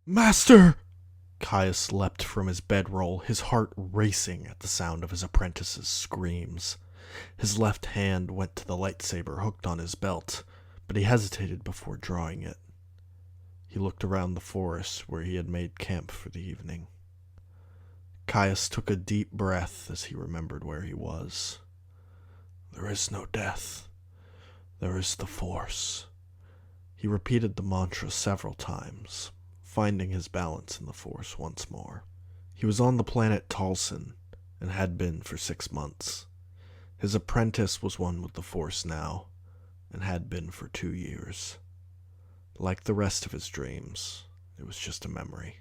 Master! Caius leapt from his bedroll, his heart racing at the sound of his apprentice's screams. His left hand went to the lightsaber hooked on his belt, but he hesitated before drawing it. He looked around the forest where he had made camp for the evening. Caius took a deep breath as he remembered where he was. There is no death. There is the Force. He repeated the mantra several times, finding his balance in the Force once more. He was on the planet Talson, and had been for 6 months. His apprentice was one with the Force now, and had been for 2 years. Like the rest of his dreams, it was just a memory.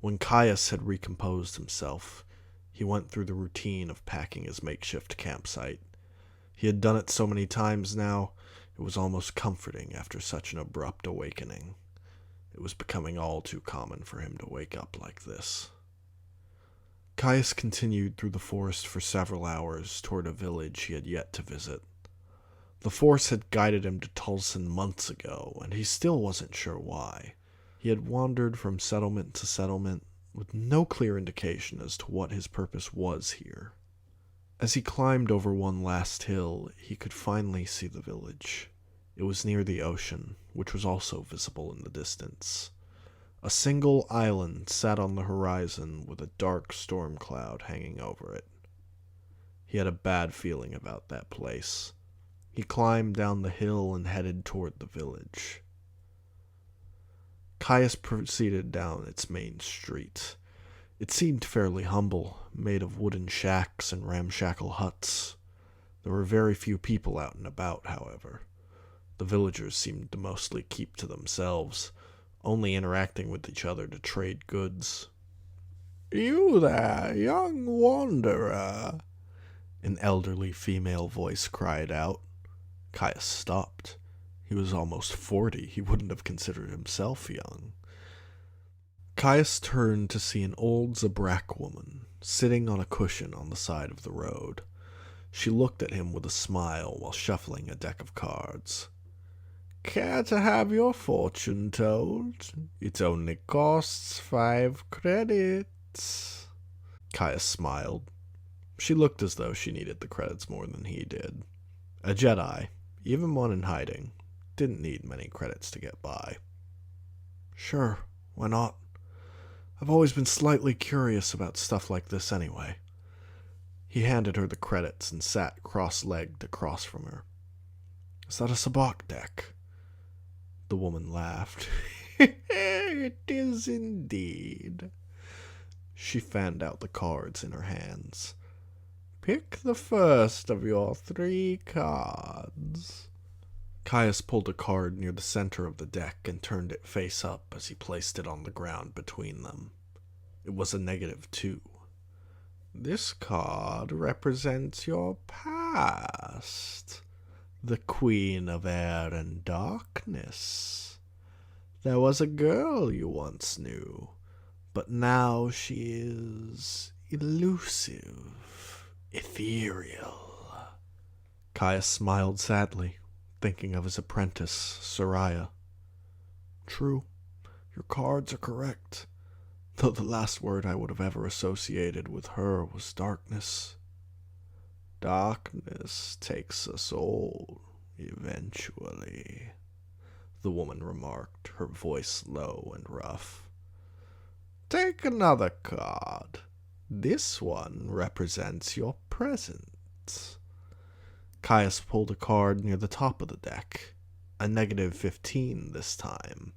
When Caius had recomposed himself, he went through the routine of packing his makeshift campsite. He had done it so many times now, it was almost comforting after such an abrupt awakening. It was becoming all too common for him to wake up like this. Caius continued through the forest for several hours toward a village he had yet to visit. The Force had guided him to Tulsan months ago, and he still wasn't sure why. He had wandered from settlement to settlement with no clear indication as to what his purpose was here. As he climbed over one last hill, he could finally see the village. It was near the ocean, which was also visible in the distance. A single island sat on the horizon with a dark storm cloud hanging over it. He had a bad feeling about that place. He climbed down the hill and headed toward the village. Caius proceeded down its main street. It seemed fairly humble, made of wooden shacks and ramshackle huts. There were very few people out and about, however. The villagers seemed to mostly keep to themselves, only interacting with each other to trade goods. "You there, young wanderer," an elderly female voice cried out. Caius stopped. He was almost 40. He wouldn't have considered himself young. Caius turned to see an old Zabrak woman sitting on a cushion on the side of the road. She looked at him with a smile while shuffling a deck of cards. "Care to have your fortune told? It only costs 5 credits. Caius smiled. She looked as though she needed the credits more than he did. A Jedi, even one in hiding, didn't need many credits to get by. "Sure, why not? I've always been slightly curious about stuff like this anyway." He handed her the credits and sat cross-legged across from her. "Is that a sabacc deck?" The woman laughed. "It is indeed." She fanned out the cards in her hands. "Pick the first of your 3 cards. Caius pulled a card near the center of the deck and turned it face up as he placed it on the ground between them. It was a -2. "This card represents your past. The Queen of Air and Darkness. There was a girl you once knew, but now she is elusive, ethereal." Caius smiled sadly, thinking of his apprentice, Soraya. "True, your cards are correct, though the last word I would have ever associated with her was darkness. Darkness takes us all, eventually," the woman remarked, her voice low and rough. "Take another card. This one represents your present." Caius pulled a card near the top of the deck, a -15 this time.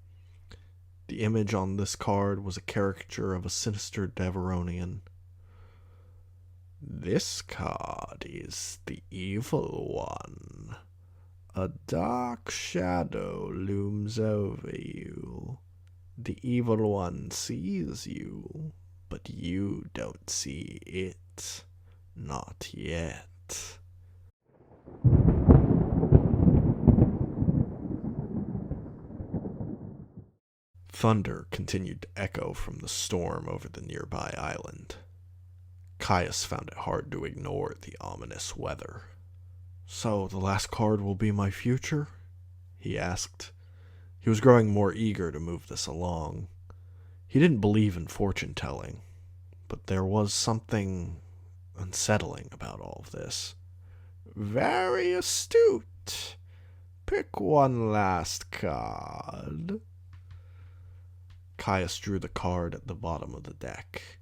The image on this card was a caricature of a sinister Deveronian. "This card is the evil one. A dark shadow looms over you. The evil one sees you, but you don't see it. Not yet." Thunder continued to echo from the storm over the nearby island. Caius found it hard to ignore the ominous weather. "So, the last card will be my future?" he asked. He was growing more eager to move this along. He didn't believe in fortune-telling, but there was something unsettling about all of this. Very astute. Pick one last card. Caius drew the card at the bottom of the deck.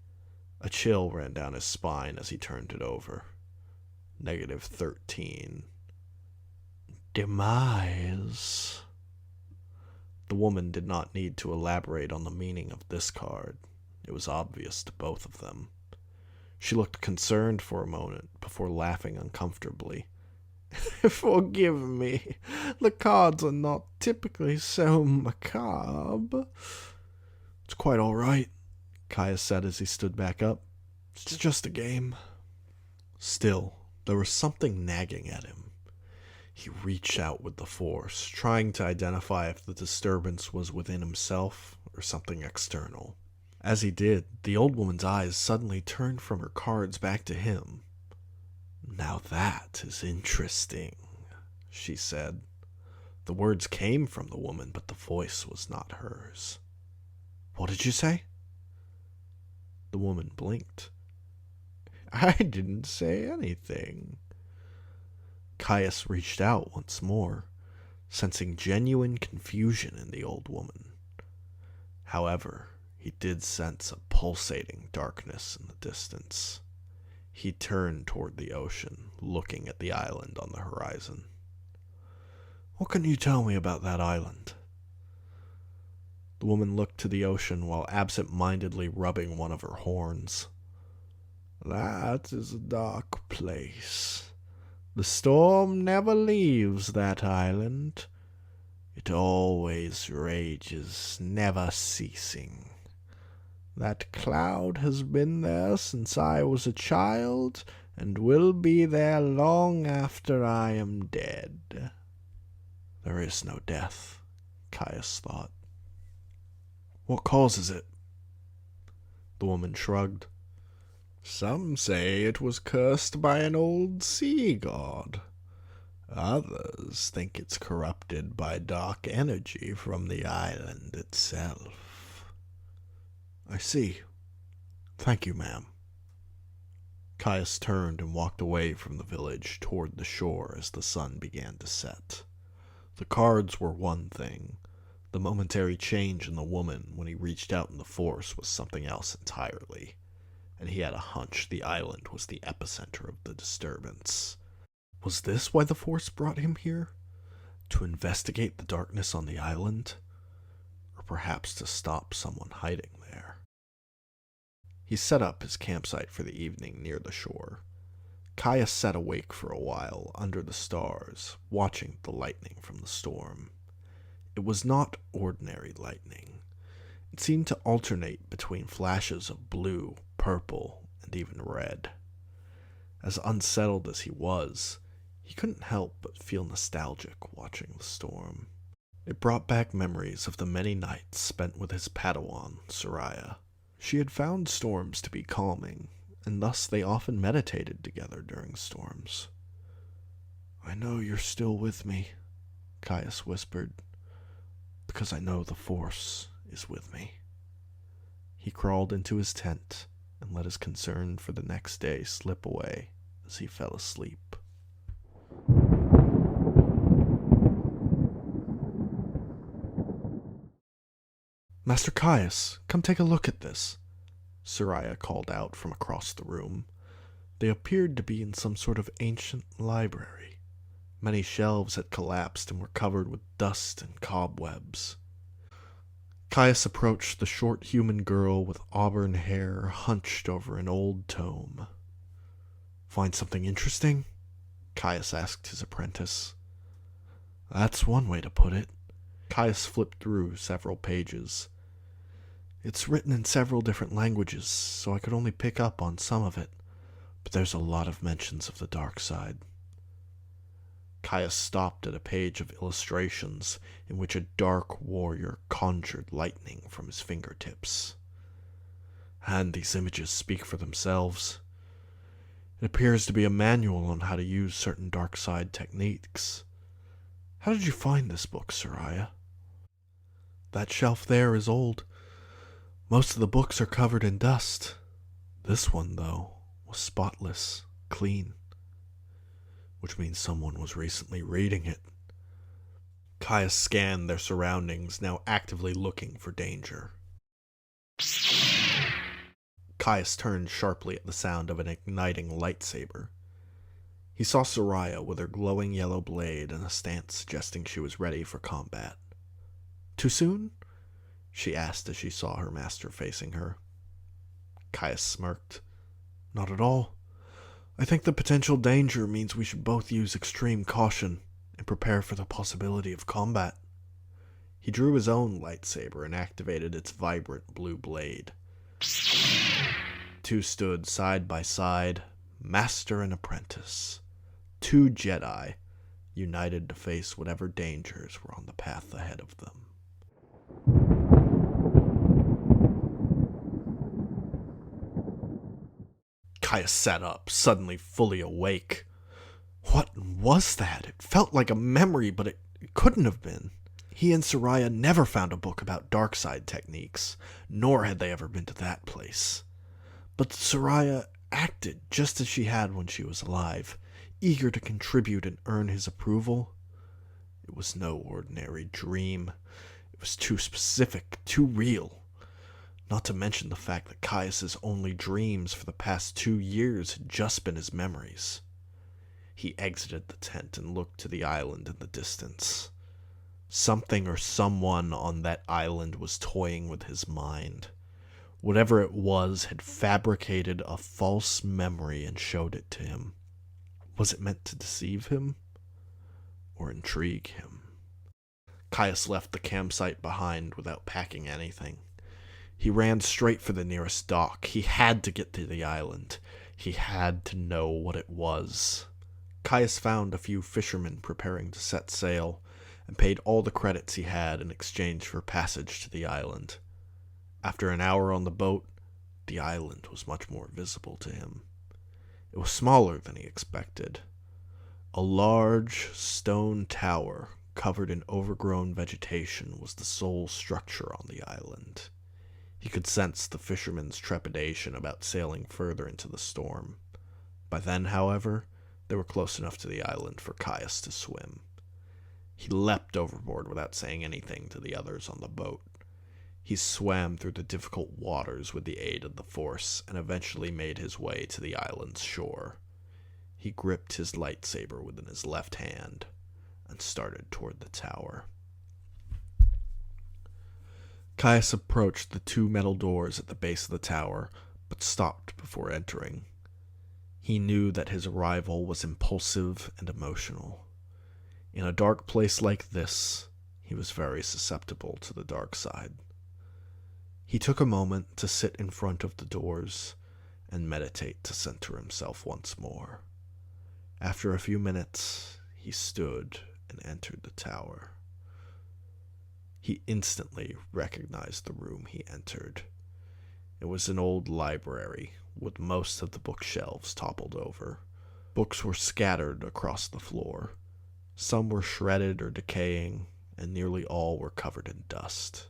A chill ran down his spine as he turned it over. -13. Demise. The woman did not need to elaborate on the meaning of this card. It was obvious to both of them. She looked concerned for a moment before laughing uncomfortably. Forgive me, the cards are not typically so macabre. It's quite all right, Caius said as he stood back up. It's just a game. Still, there was something nagging at him. He reached out with the force, trying to identify if the disturbance was within himself or something external. As he did, the old woman's eyes suddenly turned from her cards back to him. Now that is interesting, she said. The words came from the woman, but the voice was not hers. What did you say? The woman blinked. I didn't say anything. Caius reached out once more, sensing genuine confusion in the old woman. However, he did sense a pulsating darkness in the distance. He turned toward the ocean, looking at the island on the horizon. What can you tell me about that island? The woman looked to the ocean while absent-mindedly rubbing one of her horns. That is a dark place. The storm never leaves that island. It always rages, never ceasing. That cloud has been there since I was a child, and will be there long after I am dead. There is no death, Caius thought. What causes it? The woman shrugged. Some say it was cursed by an old sea god. Others think it's corrupted by dark energy from the island itself. I see. Thank you, ma'am. Caius turned and walked away from the village toward the shore as the sun began to set. The cards were one thing. The momentary change in the woman when he reached out in the force was something else entirely, and he had a hunch the island was the epicenter of the disturbance. Was this why the force brought him here? To investigate the darkness on the island? Or perhaps to stop someone hiding there? He set up his campsite for the evening near the shore. Caius sat awake for a while under the stars, watching the lightning from the storm. It was not ordinary lightning. It seemed to alternate between flashes of blue, purple, and even red. As unsettled as he was, he couldn't help but feel nostalgic watching the storm. It brought back memories of the many nights spent with his Padawan, Soraya. She had found storms to be calming, and thus they often meditated together during storms. I know you're still with me, Caius whispered, because I know the Force is with me. He crawled into his tent and let his concern for the next day slip away as he fell asleep. Master Caius, come take a look at this, Soraya called out from across the room. They appeared to be in some sort of ancient library. Many shelves had collapsed and were covered with dust and cobwebs. Caius approached the short human girl with auburn hair hunched over an old tome. Find something interesting? Caius asked his apprentice. That's one way to put it. Caius flipped through several pages. It's written in several different languages, so I could only pick up on some of it, but there's a lot of mentions of the dark side. Caius stopped at a page of illustrations in which a dark warrior conjured lightning from his fingertips. And these images speak for themselves. It appears to be a manual on how to use certain dark side techniques. How did you find this book, Soraya? That shelf there is old. Most of the books are covered in dust. This one, though, was spotless, clean, which means someone was recently reading it. Caius scanned their surroundings, now actively looking for danger. Caius turned sharply at the sound of an igniting lightsaber. He saw Soraya with her glowing yellow blade in a stance suggesting she was ready for combat. Too soon? She asked as she saw her master facing her. Caius smirked. Not at all. I think the potential danger means we should both use extreme caution and prepare for the possibility of combat. He drew his own lightsaber and activated its vibrant blue blade. Two stood side by side, master and apprentice. Two Jedi, united to face whatever dangers were on the path ahead of them. Caius sat up, suddenly fully awake. What was that? It felt like a memory, but it couldn't have been. He and Soraya never found a book about dark side techniques, nor had they ever been to that place. But Soraya acted just as she had when she was alive, eager to contribute and earn his approval. It was no ordinary dream. It was too specific, too real. Not to mention the fact that Caius's only dreams for the past 2 years had just been his memories. He exited the tent and looked to the island in the distance. Something or someone on that island was toying with his mind. Whatever it was had fabricated a false memory and showed it to him. Was it meant to deceive him or intrigue him? Caius left the campsite behind without packing anything. He ran straight for the nearest dock. He had to get to the island. He had to know what it was. Caius found a few fishermen preparing to set sail, and paid all the credits he had in exchange for passage to the island. After an hour on the boat, the island was much more visible to him. It was smaller than he expected. A large stone tower covered in overgrown vegetation was the sole structure on the island. He could sense the fishermen's trepidation about sailing further into the storm. By then, however, they were close enough to the island for Caius to swim. He leapt overboard without saying anything to the others on the boat. He swam through the difficult waters with the aid of the Force and eventually made his way to the island's shore. He gripped his lightsaber within his left hand and started toward the tower. Caius approached the 2 metal doors at the base of the tower, but stopped before entering. He knew that his arrival was impulsive and emotional. In a dark place like this, he was very susceptible to the dark side. He took a moment to sit in front of the doors and meditate to center himself once more. After a few minutes, he stood and entered the tower. He instantly recognized the room he entered. It was an old library, with most of the bookshelves toppled over. Books were scattered across the floor. Some were shredded or decaying, and nearly all were covered in dust.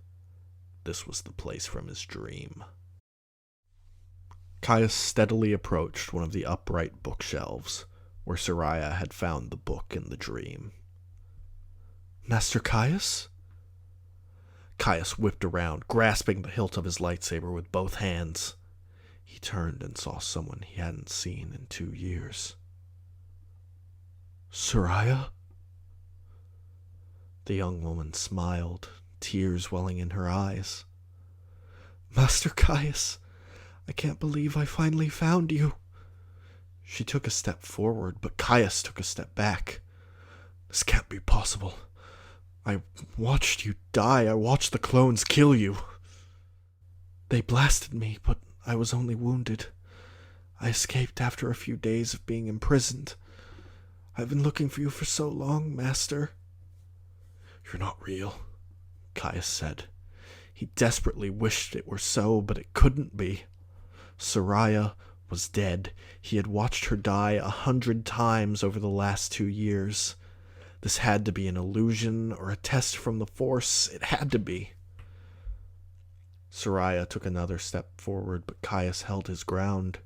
This was the place from his dream. Caius steadily approached one of the upright bookshelves, where Soraya had found the book in the dream. "Master Caius?" Caius whipped around, grasping the hilt of his lightsaber with both hands. He turned and saw someone he hadn't seen in 2 years. "Soraya?" The young woman smiled, tears welling in her eyes. "Master Caius, I can't believe I finally found you." She took a step forward, but Caius took a step back. "This can't be possible. I watched you die. I watched the clones kill you." "They blasted me, but I was only wounded. I escaped after a few days of being imprisoned. I've been looking for you for so long, Master." "You're not real," Caius said. He desperately wished it were so, but it couldn't be. Soraya was dead. He had watched her die 100 times over the last 2 years. This had to be an illusion or a test from the Force. It had to be. Soraya took another step forward, but Caius held his ground.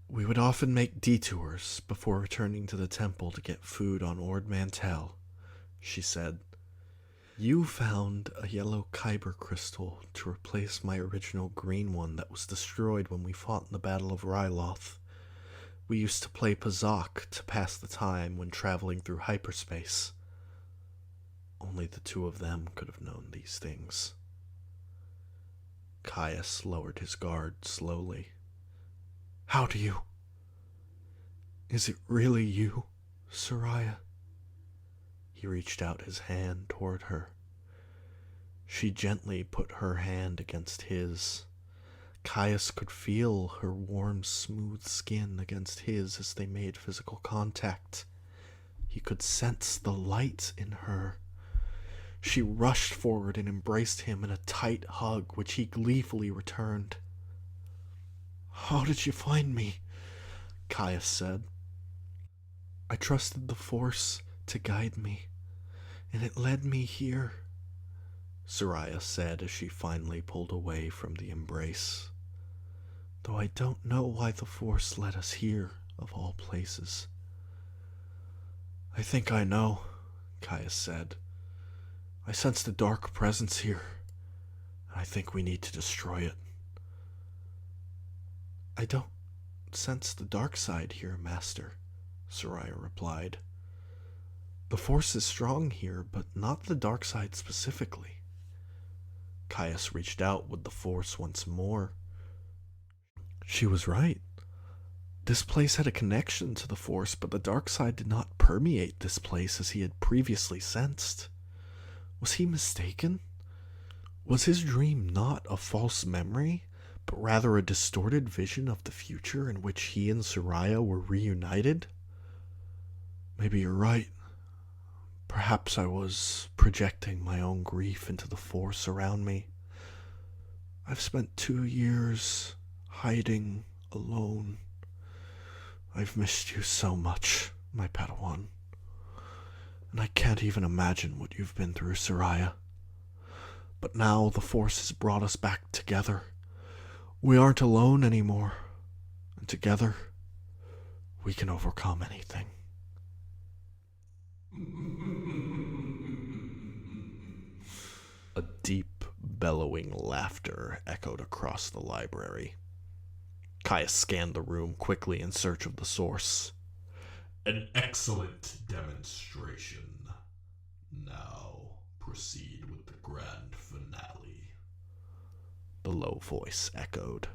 We would often make detours before returning to the temple to get food on Ord Mantell, she said. You found a yellow kyber crystal to replace my original green one that was destroyed when we fought in the Battle of Ryloth. We used to play Pazak to pass the time when traveling through hyperspace. Only the two of them could have known these things. Caius lowered his guard slowly. How do you? Is it really you, Soraya? He reached out his hand toward her. She gently put her hand against his. Caius could feel her warm, smooth skin against his as they made physical contact. He could sense the light in her. She rushed forward and embraced him in a tight hug, which he gleefully returned. How did you find me? Caius said. I trusted the Force to guide me, and it led me here, Soraya said as she finally pulled away from the embrace. Though I don't know why the Force led us here, of all places. I think I know, Caius said. I sensed a dark presence here, and I think we need to destroy it. I don't sense the dark side here, Master, Soraya replied. The Force is strong here, but not the dark side specifically. Caius reached out with the Force once more. She was right. This place had a connection to the Force, but the dark side did not permeate this place as he had previously sensed. Was he mistaken? Was his dream not a false memory, but rather a distorted vision of the future in which he and Soraya were reunited? Maybe you're right. Perhaps I was projecting my own grief into the Force around me. I've spent 2 years hiding alone. I've missed you so much, my Padawan. And I can't even imagine what you've been through, Soraya. But now the Force has brought us back together. We aren't alone anymore. And together, we can overcome anything. A deep, bellowing laughter echoed across the library. Caius scanned the room quickly in search of the source. An excellent demonstration. Now proceed with the grand finale. The low voice echoed.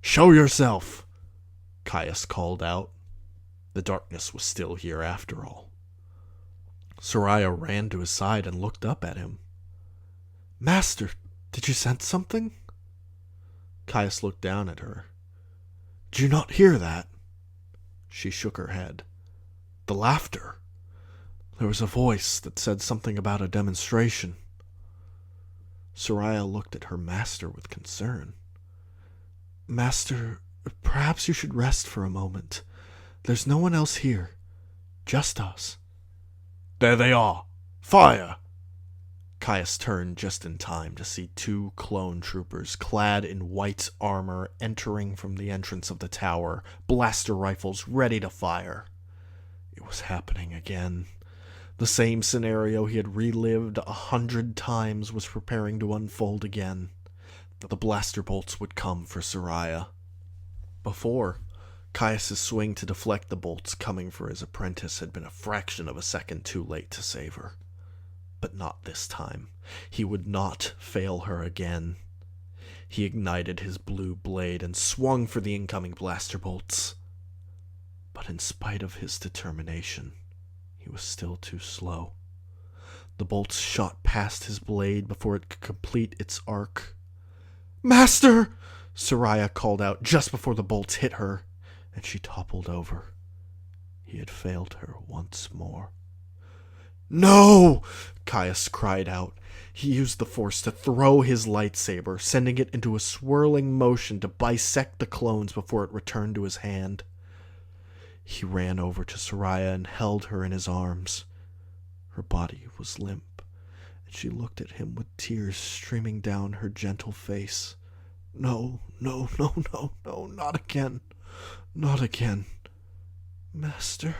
Show yourself! Caius called out. The darkness was still here after all. Soraya ran to his side and looked up at him. Master, did you sense something? Caius looked down at her. Did you not hear that? She shook her head. The laughter. There was a voice that said something about a demonstration. Soraya looked at her master with concern. Master, perhaps you should rest for a moment. There's no one else here. Just us. There they are. Fire! Caius turned just in time to see 2 clone troopers clad in white armor entering from the entrance of the tower, blaster rifles ready to fire. It was happening again. The same scenario he had relived 100 times was preparing to unfold again. The blaster bolts would come for Soraya. Before, Caius' swing to deflect the bolts coming for his apprentice had been a fraction of a second too late to save her. But not this time. He would not fail her again. He ignited his blue blade and swung for the incoming blaster bolts. But in spite of his determination, he was still too slow. The bolts shot past his blade before it could complete its arc. Master! Soraya called out just before the bolts hit her, and she toppled over. He had failed her once more. No! Caius cried out. He used the Force to throw his lightsaber, sending it into a swirling motion to bisect the clones before it returned to his hand. He ran over to Soraya and held her in his arms. Her body was limp, and She looked at him with tears streaming down her gentle face. No, no, no, no, no, not again. Not again. Master,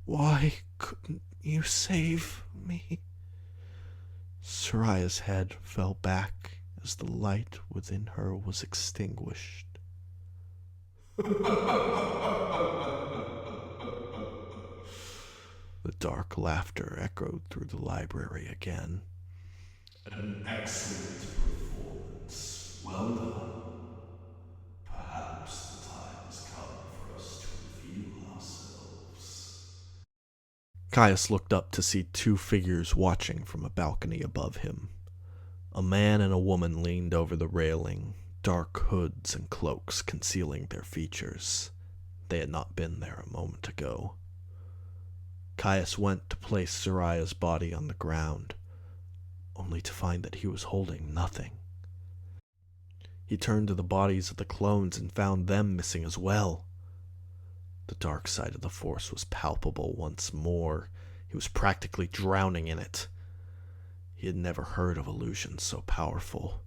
why couldn't you save me? Soraya's head fell back as the light within her was extinguished. The dark laughter echoed through the library again. An excellent performance. Well done. Perhaps the time has come for us to reveal ourselves. Caius looked up to see two figures watching from a balcony above him. A man and a woman leaned over the railing, dark hoods and cloaks concealing their features. They had not been there a moment ago. Caius went to place Soraya's body on the ground, only to find that he was holding nothing. He turned to the bodies of the clones and found them missing as well. The dark side of the Force was palpable once more. He was practically drowning in it. He had never heard of illusions so powerful,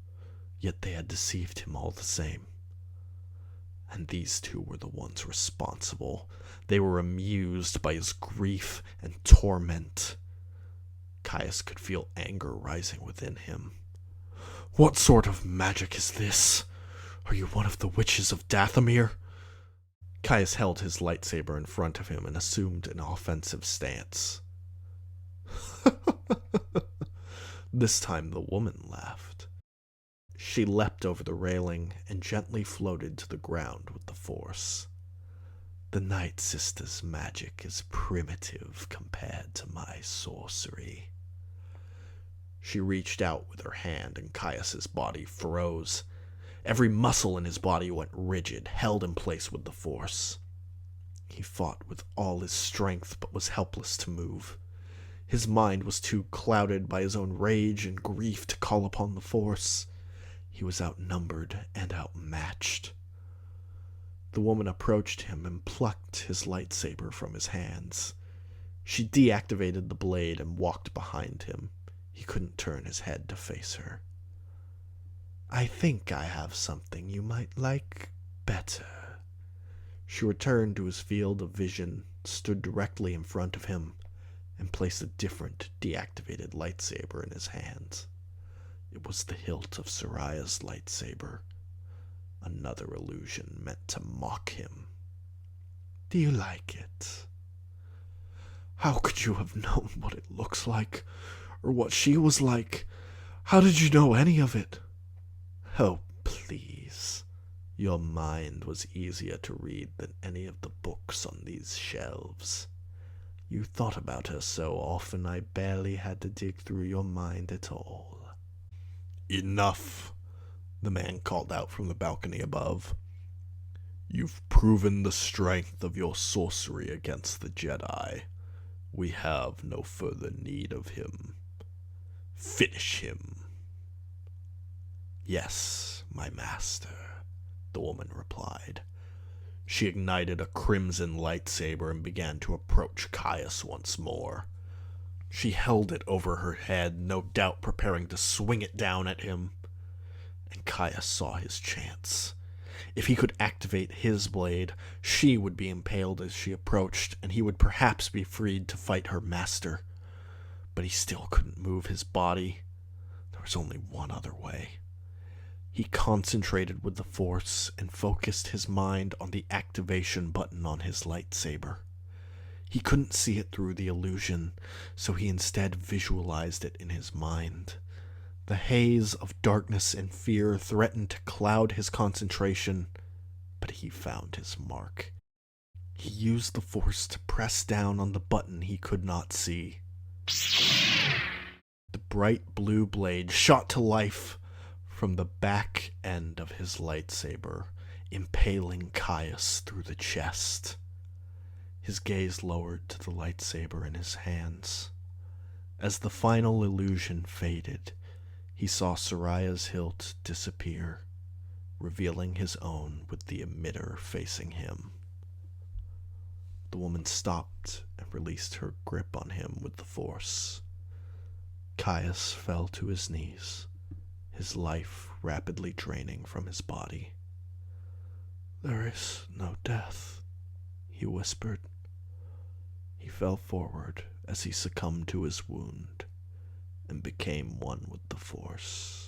yet they had deceived him all the same. And these two were the ones responsible. They were amused by his grief and torment. Caius could feel anger rising within him. What sort of magic is this? Are you one of the witches of Dathomir? Caius held his lightsaber in front of him and assumed an offensive stance. This time the woman laughed. She leapt over the railing and gently floated to the ground with the Force. The Night Sister's magic is primitive compared to my sorcery. She reached out with her hand and Caius's body froze. Every muscle in his body went rigid, held in place with the Force. He fought with all his strength but was helpless to move. His mind was too clouded by his own rage and grief to call upon the Force. He was outnumbered and outmatched. The woman approached him and plucked his lightsaber from his hands. She deactivated the blade and walked behind him. He couldn't turn his head to face her. I think I have something you might like better. She returned to his field of vision, stood directly in front of him, and placed a different, deactivated lightsaber in his hands. It was the hilt of Soraya's lightsaber, another illusion meant to mock him. Do you like it? How could you have known what it looks like, or what she was like? How did you know any of it? Oh, please. Your mind was easier to read than any of the books on these shelves. You thought about her so often I barely had to dig through your mind at all. Enough, the man called out from the balcony above. You've proven the strength of your sorcery against the Jedi. We have no further need of him. Finish him. Yes, my master, the woman replied. She ignited a crimson lightsaber and began to approach Caius once more. She held it over her head, no doubt preparing to swing it down at him. And Caius saw his chance. If he could activate his blade, she would be impaled as she approached, and he would perhaps be freed to fight her master. But he still couldn't move his body. There was only one other way. He concentrated with the Force and focused his mind on the activation button on his lightsaber. He couldn't see it through the illusion, so he instead visualized it in his mind. The haze of darkness and fear threatened to cloud his concentration, but he found his mark. He used the Force to press down on the button he could not see. The bright blue blade shot to life from the back end of his lightsaber, impaling Caius through the chest. His gaze lowered to the lightsaber in his hands. As the final illusion faded, he saw Soraya's hilt disappear, revealing his own with the emitter facing him. The woman stopped and released her grip on him with the Force. Caius fell to his knees, his life rapidly draining from his body. "There is no death," he whispered. He fell forward as he succumbed to his wound and became one with the Force.